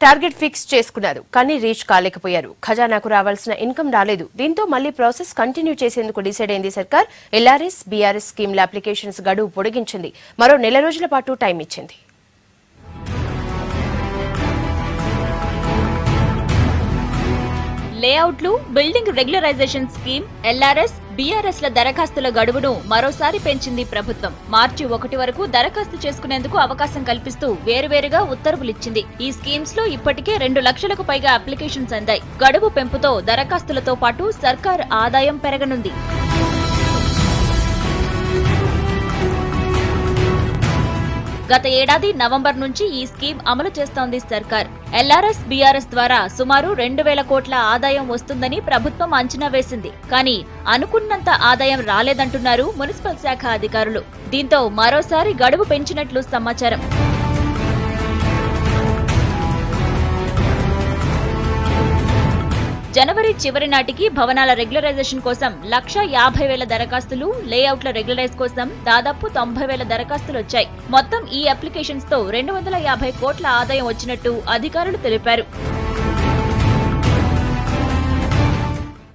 Target fix చేసుకున్నారు కానీ reach కాలేకపోయారు. ఖజానాకు రావాల్సిన ఇన్కమ్ రాలేదు. దీంతో మళ్లీ ప్రాసెస్ కంటిన్యూ చేసేందుకు డిసైడ్ అయింది సర్కార్. ఎల్ఆర్ఎస్, బీఆర్ఎస్ స్కీమ్ల అప్లికేషన్స్ గడువు పొడిగించింది. మరో నెల రోజుల పాటు టైం ఇచ్చింది. లేఅవుట్లు, building regularisation scheme, LRS, BRS ల దరఖాస్తుల గడువును మరోసారి పెంచింది ప్రభుత్వం. మార్చి 1 వరకు దరఖాస్తు చేసుకునేందుకు అవకాశం కల్పిస్తూ వేరువేరుగా ఉత్తర్వులిచ్చింది. ఈ స్కీమ్స్ లో ఇప్పటికే 2 లక్షలకు పైగా అప్లికేషన్స్ అందాయి. గడువు పెంపుతో దరఖాస్తులతో పాటు సర్కార్ ఆదాయం పెరగనుంది. గత ఏడాది నవంబర్ నుంచి ఈ స్కీమ్ అమలు చేస్తోంది సర్కార్. ఎల్ఆర్ఎస్, బీఆర్ఎస్ ద్వారా సుమారు 2,000 కోట్ల ఆదాయం వస్తుందని ప్రభుత్వం అంచనా వేసింది. కానీ అనుకున్నంత ఆదాయం రాలేదంటున్నారు మున్సిపల్ శాఖ అధికారులు. దీంతో మరోసారి గడువు పెంచినట్లు సమాచారం. జనవరి చివరి నాటికి భవనాల రెగ్యులరైజేషన్ కోసం 1,50,000 దరఖాస్తులు, లేఅవుట్ల రెగ్యులరైజ్ కోసం దాదాపు 90,000 దరఖాస్తులు వచ్చాయి. మొత్తం ఈ అప్లికేషన్స్ తో 250 కోట్ల ఆదాయం వచ్చినట్టు అధికారులు తెలిపారు.